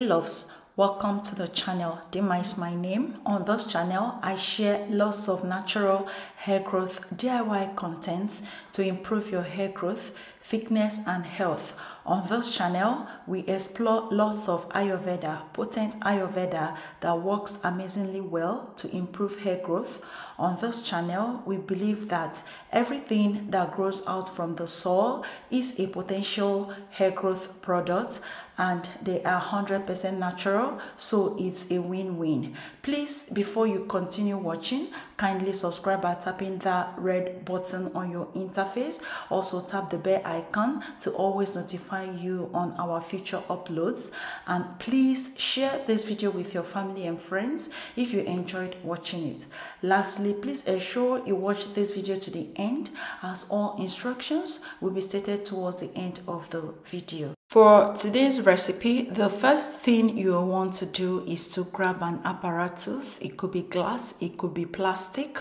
Loves, welcome to the channel. Dima is my name. On this channel I share lots of natural hair growth DIY contents to improve your hair growth, thickness and health. On this channel we explore lots of Ayurveda, potent Ayurveda that works amazingly well to improve hair growth. On this channel we believe that everything that grows out from the soil is a potential hair growth product, and they are 100% natural, so it's a win-win. Please, before you continue watching, kindly subscribe by tapping that red button on your interface. Also tap the bell icon to always notify you on our future uploads, and please share this video with your family and friends if you enjoyed watching it. Lastly, please ensure you watch this video to the end, as all instructions will be stated towards the end of the video. For today's recipe, the first thing you want to do is to grab an apparatus. It could be glass, it could be plastic,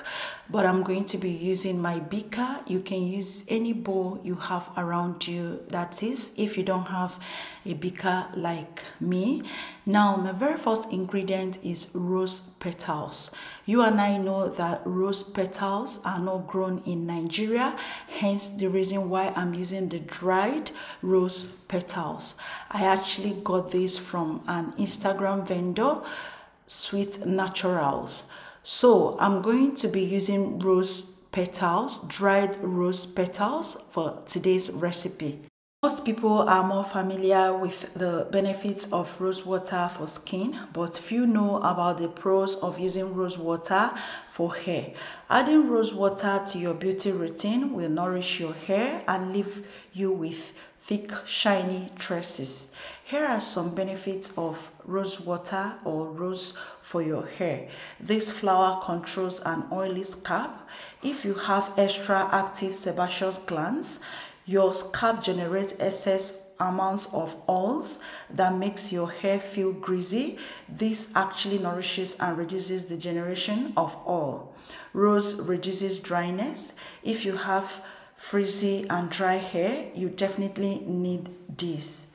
but I'm going to be using my beaker. You can use any bowl you have around you, that is, if you don't have a beaker like me. Now, my very first ingredient is rose petals. You and I know that rose petals are not grown in Nigeria, hence the reason why I'm using the dried rose petals. I actually got this from an Instagram vendor, Sweet Naturals. So I'm going to be using rose petals, dried rose petals, for today's recipe. Most people are more familiar with the benefits of rose water for skin, but few know about the pros of using rose water for hair. Adding rose water to your beauty routine will nourish your hair and leave you with thick, shiny tresses. Here are some benefits of rose water or rose for your hair. This flower controls an oily scalp. If you have extra active sebaceous glands, your scalp generates excess amounts of oils that makes your hair feel greasy. This actually nourishes and reduces the generation of oil. Rose reduces dryness. If you have frizzy and dry hair, you definitely need this.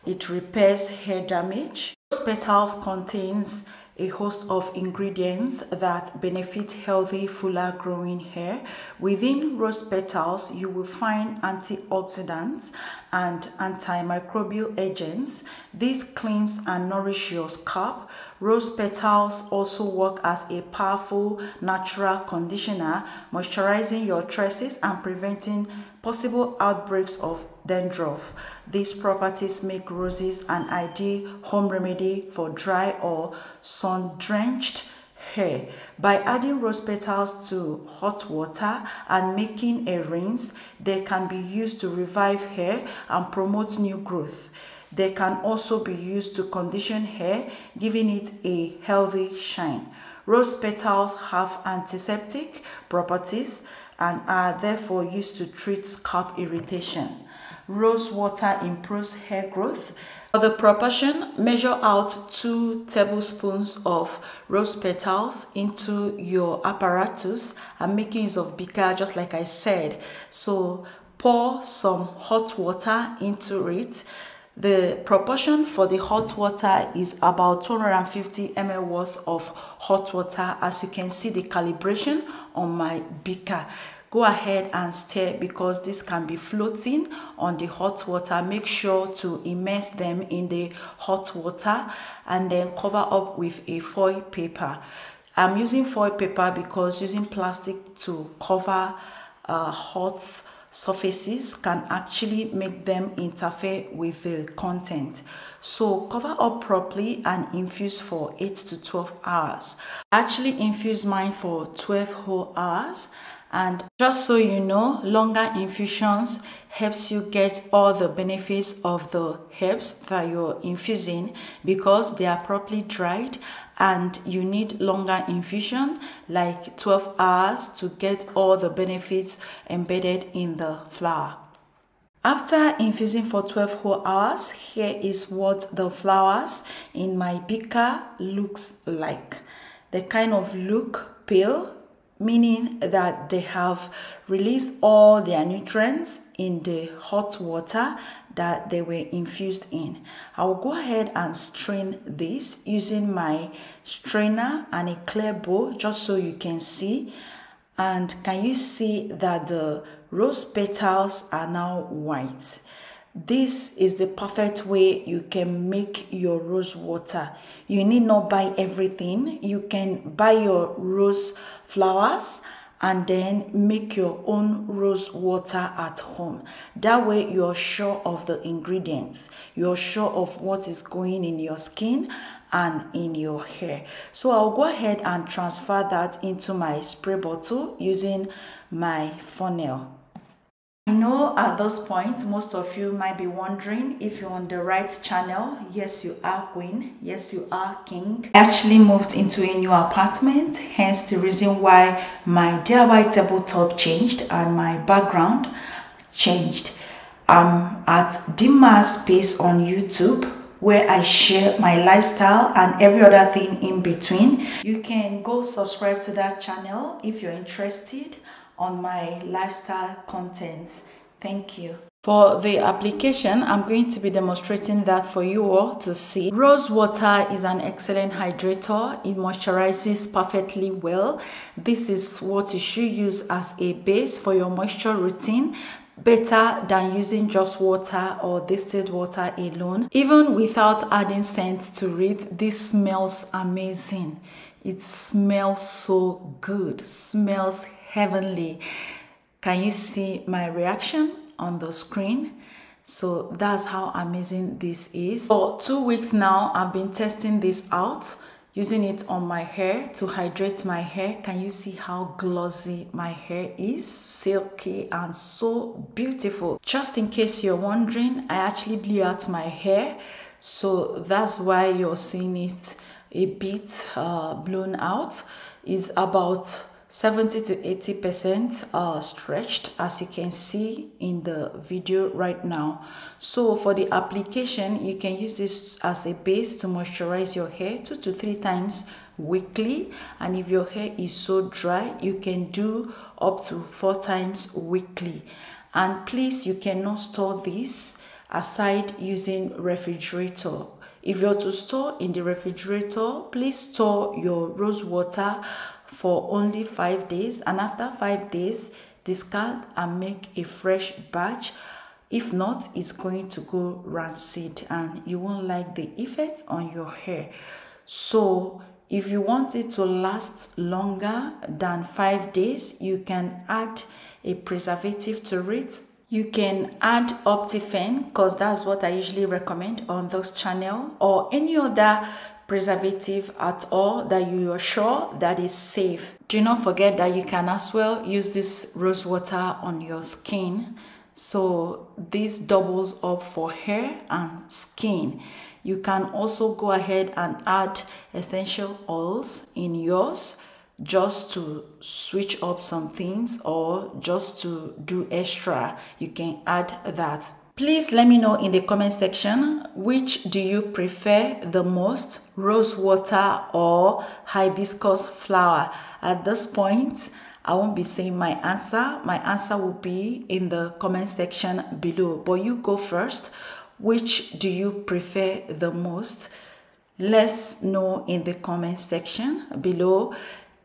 It repairs hair damage. Rose petals contains a host of ingredients that benefit healthy, fuller growing hair. Within rose petals, you will find antioxidants and antimicrobial agents. These cleanse and nourish your scalp. Rose petals also work as a powerful natural conditioner, moisturizing your tresses and preventing possible outbreaks of dandruff. These properties make roses an ideal home remedy for dry or sun-drenched hair. By adding rose petals to hot water and making a rinse, they can be used to revive hair and promote new growth. They can also be used to condition hair, giving it a healthy shine. Rose petals have antiseptic properties and are therefore used to treat scalp irritation. Rose water improves hair growth. For the proportion, measure out 2 tablespoons of rose petals into your apparatus. I'm making use of beaker just like I said. So pour some hot water into it. The proportion for the hot water is about 250 ml worth of hot water. As you can see the calibration on my beaker. Go ahead and stir because this can be floating on the hot water. Make sure to immerse them in the hot water and then cover up with a foil paper. I'm using foil paper because using plastic to cover hot surfaces can actually make them interfere with the content. So cover up properly and infuse for 8 to 12 hours. I actually infused mine for 12 whole hours. And just so you know, longer infusions helps you get all the benefits of the herbs that you're infusing because they are properly dried, and you need longer infusion like 12 hours to get all the benefits embedded in the flower. After infusing for 12 whole hours, here is what the flowers in my beaker looks like. They kind of look pale, meaning that they have released all their nutrients in the hot water that they were infused in. I will go ahead and strain this using my strainer and a clear bowl just so you can see. And can you see that the rose petals are now white? This is the perfect way you can make your rose water. You need not buy everything. You can buy your rose flowers and then make your own rose water at home. That way you're sure of the ingredients. You're sure of what is going in your skin and in your hair. So I'll go ahead and transfer that into my spray bottle using my funnel. I know at this point most of you might be wondering if you're on the right channel. Yes, you are queen. Yes, you are king. I actually moved into a new apartment, hence the reason why my DIY tabletop changed and my background changed. I'm at Dimma Space on YouTube, where I share my lifestyle and every other thing in between. You can go subscribe to that channel if you're interested on my lifestyle contents. Thank you. For the application, I'm going to be demonstrating that for you all to see. Rose water is an excellent hydrator. It moisturizes perfectly well. This is what you should use as a base for your moisture routine, better than using just water or distilled water alone. Even without adding scent to it, this smells amazing. It smells so good, smells heavenly. Can you see my reaction on the screen? So that's how amazing this is. For 2 weeks now, I've been testing this out, using it on my hair to hydrate my hair. Can you see how glossy my hair is? Silky and so beautiful. Just in case you're wondering, I actually blew out my hair, so that's why you're seeing it a bit blown out. It's about 70 to 80% stretched, as you can see in the video right now. So for the application, you can use this as a base to moisturize your hair 2 to 3 times weekly, and if your hair is so dry, you can do up to 4 times weekly. And please, you cannot store this aside using refrigerator. If you're to store in the refrigerator, please store your rose water for only 5 days, and after 5 days discard and make a fresh batch. If not, it's going to go rancid and you won't like the effect on your hair. So if you want it to last longer than 5 days, you can add a preservative to it. You can add Optifen, because that's what I usually recommend on this channel, or any other preservative at all that you are sure that is safe. Do not forget that you can as well use this rose water on your skin. So this doubles up for hair and skin. You can also go ahead and add essential oils in yours, just to switch up some things or just to do extra. You can add that. Please let me know in the comment section, which do you prefer the most, rose water or hibiscus flower? At this point, I won't be saying my answer. My answer will be in the comment section below, but you go first. Which do you prefer the most? Let's know in the comment section below.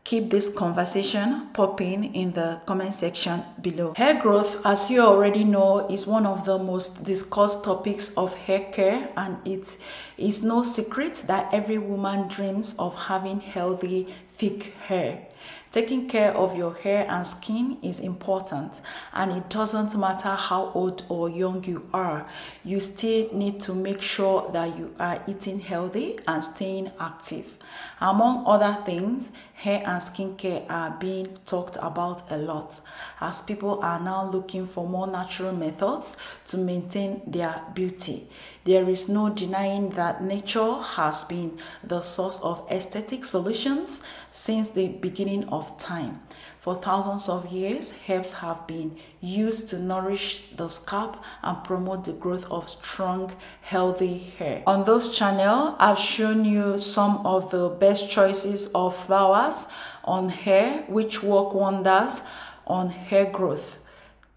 Keep this conversation popping in the comment section below. Hair growth, as you already know, is one of the most discussed topics of hair care, and it is no secret that every woman dreams of having healthy, thick hair. Taking care of your hair and skin is important, and it doesn't matter how old or young you are. You still need to make sure that you are eating healthy and staying active. Among other things, hair and skincare are being talked about a lot, as people are now looking for more natural methods to maintain their beauty. There is no denying that nature has been the source of aesthetic solutions since the beginning of time. For thousands of years, herbs have been used to nourish the scalp and promote the growth of strong, healthy hair. On this channel, I've shown you some of the best choices of flowers on hair, which work wonders on hair growth.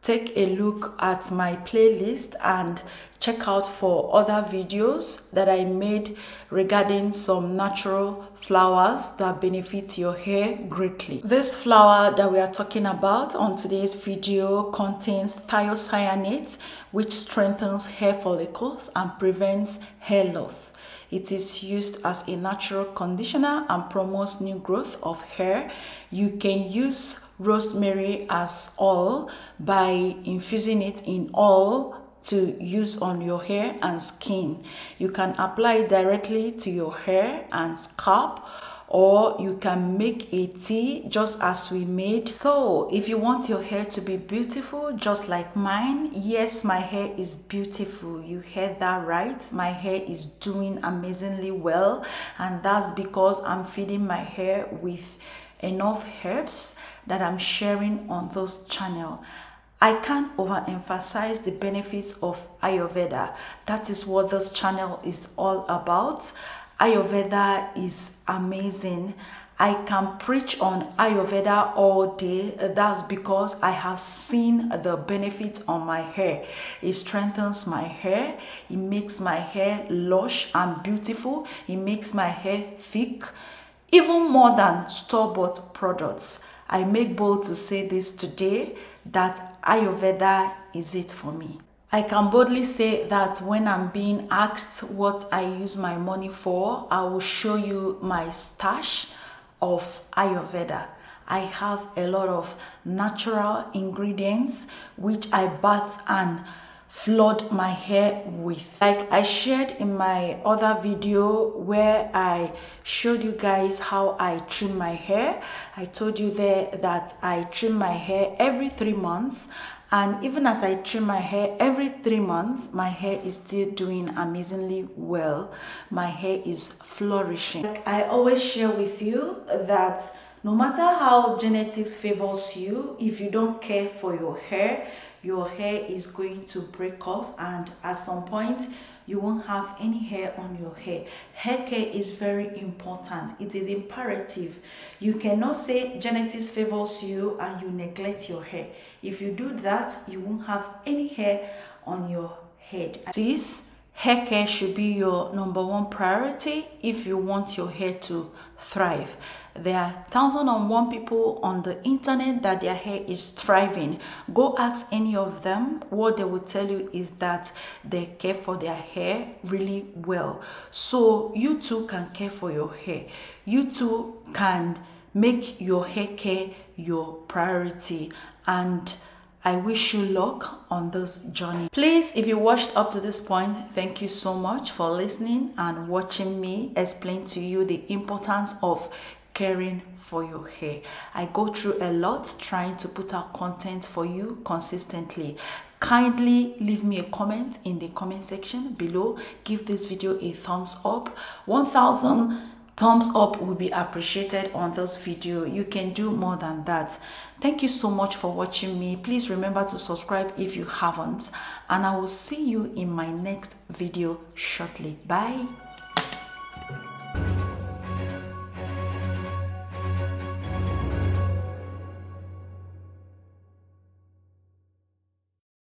Take a look at my playlist and check out for other videos that I made regarding some natural flowers that benefit your hair greatly. This flower that we are talking about on today's video contains thiocyanate, which strengthens hair follicles and prevents hair loss. It is used as a natural conditioner and promotes new growth of hair. You can use rosemary as oil by infusing it in oil to use on your hair and skin. You can apply it directly to your hair and scalp, or you can make a tea just as we made. So if you want your hair to be beautiful just like mine, yes, my hair is beautiful. You heard that right. My hair is doing amazingly well, and that's because I'm feeding my hair with enough herbs that I'm sharing on this channel. I can't overemphasize the benefits of Ayurveda. That is what this channel is all about. Ayurveda is amazing. I can preach on Ayurveda all day. That's because I have seen the benefit on my hair. It strengthens my hair. It makes my hair lush and beautiful. It makes my hair thick, even more than store-bought products. I make bold to say this today, that Ayurveda is it for me. I can boldly say that when I'm being asked what I use my money for, I will show you my stash of Ayurveda. I have a lot of natural ingredients which I bath and flood my hair with. Like I shared in my other video where I showed you guys how I trim my hair. I told you there that I trim my hair every 3 months, and even as I trim my hair every 3 months, my hair is still doing amazingly well. My hair is flourishing. Like I always share with you that no matter how genetics favors you, if you don't care for your hair is going to break off, and at some point you won't have any hair on your hair. Hair care is very important. It is imperative. You cannot say genetics favors you and you neglect your hair. If you do that, you won't have any hair on your head. This hair care should be your #1 priority if you want your hair to thrive. There are 1,001 people on the internet that their hair is thriving. Go ask any of them. What they will tell you is that they care for their hair really well. So you too can care for your hair. You too can make your hair care your priority, and I wish you luck on this journey. Please, if you watched up to this point, thank you so much for listening and watching me explain to you the importance of caring for your hair. I go through a lot trying to put out content for you consistently. Kindly leave me a comment in the comment section below. Give this video a thumbs up. 1,000 thumbs up will be appreciated on this video. You can do more than that. Thank you so much for watching me. Please remember to subscribe if you haven't, and I will see you in my next video shortly. Bye.